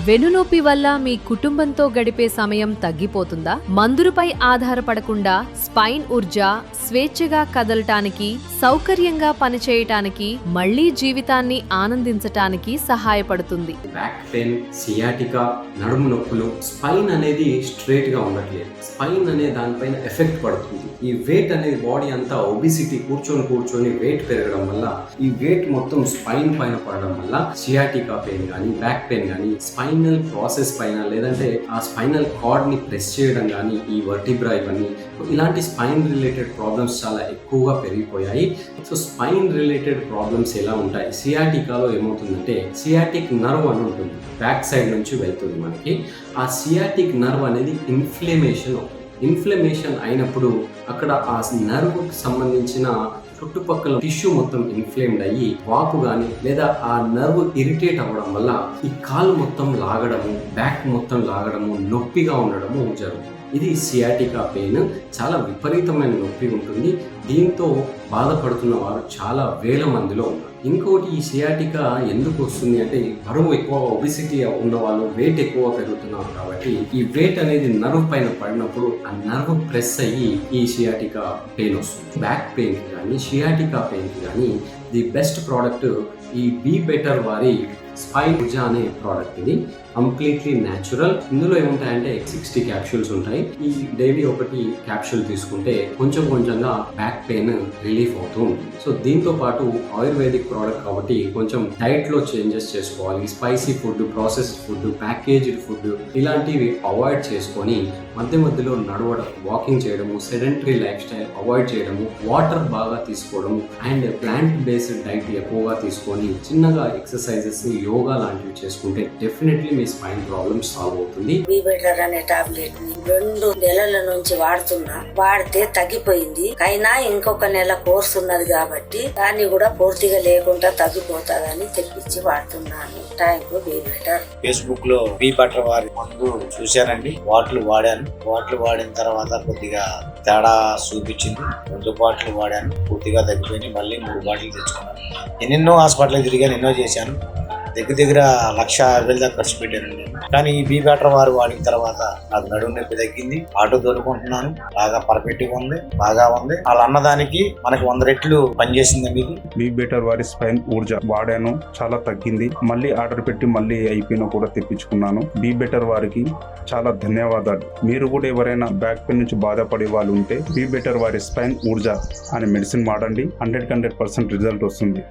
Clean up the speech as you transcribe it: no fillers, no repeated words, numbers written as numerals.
వెన్నునొప్పి వల్ల మీ కుటుంబంతో గడిపే సమయం తగ్గిపోతుందా? మందులపై ఆధారపడకుండా స్పైన్ ఊర్జా స్వేచ్ఛగా కదలటానికి, సౌకర్యంగా పనిచేయటానికి, మళ్లీ జీవితాన్ని ఆనందించటానికి సహాయపడుతుంది. బ్యాక్ పెయిన్, సియాటికా, నడుము నొప్పులు, స్పైన్ అనేది స్ట్రైట్ గా ఉండట్లేదు. స్పైన్ అనే దానిపైన ఎఫెక్ట్ పడుతుంది. ఈ వెయిట్ అనేది బాడీ అంతా ఒబిసిటీ కూర్చొని వెయిట్ పెరగడం వల్ల ఈ వెయిట్ మొత్తం స్పైన్ పైన పడడం వల్ల సియాటికా పెయిన్ కానీ, బ్యాక్ పెయిన్ కానీ, స్పైనల్ ప్రాసెస్ పైన లేదంటే ఆ స్పైనల్ కార్డ్ ని ప్రెస్ చేయడం కానీ, ఈ వర్టిబ్రా ఇవన్నీ ఇలాంటి స్పైన్ రిలేటెడ్ ప్రాబ్లమ్స్ చాలా ఎక్కువగా పెరిగిపోయాయి. సో స్పైన్ రిలేటెడ్ ప్రాబ్లమ్స్ ఎలా ఉంటాయి? సియాటికాలో ఏమవుతుందంటే సియాటిక్ నర్వ్ అని ఉంటుంది, బ్యాక్ సైడ్ నుంచి వెళ్తుంది మనకి. ఆ సియాటిక్ నర్వ్ అనేది ఇన్ఫ్లమేషన్ అయినప్పుడు అక్కడ ఆ నర్వ్కి సంబంధించిన చుట్టుపక్కల టిష్యూ మొత్తం ఇన్ఫ్లేమ్డ్ అయ్యి వాపు గాని లేదా ఆ నర్వ్ ఇరిటేట్ అవ్వడం వల్ల ఈ కాలు మొత్తం లాగడము, బ్యాక్ మొత్తం లాగడము, నొప్పిగా ఉండడము జరుగుతుంది. ఇది సియాటికా పెయిన్. చాలా విపరీతమైన నొప్పి ఉంటుంది. దీంతో బాధపడుతున్న వారు చాలా వేల మందిలో ఉన్నారు. ఇంకోటి, ఈ సియాటికా ఎందుకు వస్తుంది అంటే బరువు ఎక్కువ, ఒబిసిటీ ఉన్న వాళ్ళు, వెయిట్ ఎక్కువ పెరుగుతున్నారు కాబట్టి ఈ వెయిట్ అనేది నర్వ్ పైన పడినప్పుడు ఆ నర్వ్ ప్రెస్ అయ్యి ఈ సియాటికా పెయిన్ వస్తుంది. బ్యాక్ పెయిన్ కి కానీ, సియాటికా పెయిన్ కి కానీ ది బెస్ట్ ప్రోడక్ట్ ఈ బీ బెటర్ వారి స్పైన్ ఊర్జా అనే ప్రోడక్ట్. ఇది కంప్లీట్లీ న్యాచురల్. ఇందులో ఏముంటాయంటే 60 క్యాప్సూల్స్ ఉంటాయి. ఈ డైలీ ఒకటి క్యాప్సూల్ తీసుకుంటే కొంచెంగా బ్యాక్ పెయిన్ రిలీఫ్ అవుతూ ఉంటుంది. సో దీంతో పాటు ఆయుర్వేదిక్ ప్రోడక్ట్ కాబట్టి కొంచెం డైట్ లో చేంజెస్ చేసుకోవాలి. Spicy food, processed food, packaged food ఇలాంటివి అవాయిడ్ చేసుకొని మధ్యలో నడవడం, వాకింగ్ చేయడము, సెడెంటరీ లైఫ్ స్టైల్ అవాయిడ్ చేయడము, వాటర్ బాగా తీసుకోవడము అండ్ ప్లాంట్ బేస్డ్ డైట్ ఎక్కువగా తీసుకొని చిన్నగా ఎక్సర్సైజెస్, యోగా లాంటివి చేసుకుంటే డెఫినెట్లీ మీ స్పైన్ ప్రాబ్లమ్ సాల్వ్ అవుతుంది. బీ బెటర్ అనే టాబ్లెట్ ని 2 నెలల నుంచి వాడితే తగ్గిపోయింది. అయినా ఇంకొక నెల కోర్స్ ఉన్నది కాబట్టి దాన్ని కూడా పూర్తిగా లేకుండా తగ్గిపోతాదని తెప్పించి వాడుతున్నాను. Thank you be better. Facebook లో బీ బెటర్ వారి మందు చూశానండి, వాటిని వాడిన తర్వాత కొద్దిగా తేడా చూపించింది. 2 బాటిల్ వాడాను, పూర్తిగా తగ్గిపోయింది. మళ్ళీ 3 బాటిల్ తెచ్చుకున్నాను. ఎన్నెన్నో హాస్పిటల్ తిరిగాను, ఎన్నో చేశాను. దగ్గర 1,50,000 దాకా ఖర్చు పెట్టానండి. కానీ ఈ బీ బెటర్ వారు వాడిన తర్వాత నాకు నడుము నొప్పి తగ్గింది. ఆటో దొరుకుంటున్నాను, బాగా పర్ఫెక్ట్ గా ఉంది, బాగా ఉంది. వాళ్ళు అన్నదానికి మనకి 100 రెట్లు పనిచేసిందండి. ఇది బీ బెటర్ వారి స్పైన్ ఊర్జా వాడాను, చాలా తగ్గింది. మళ్ళీ ఆర్డర్ పెట్టి మళ్ళీ అయిపోయినా కూడా తెప్పించుకున్నాను. బీ బెటర్ వారికి చాలా ధన్యవాదాలు. మీరు కూడా ఎవరైనా బ్యాక్ పెయిన్ నుంచి బాధపడే వాళ్ళు ఉంటే బీ బెటర్ వారి స్పైన్ ఊర్జా అనే మెడిసిన్ వాడండి. 100% రిజల్ట్ వస్తుంది.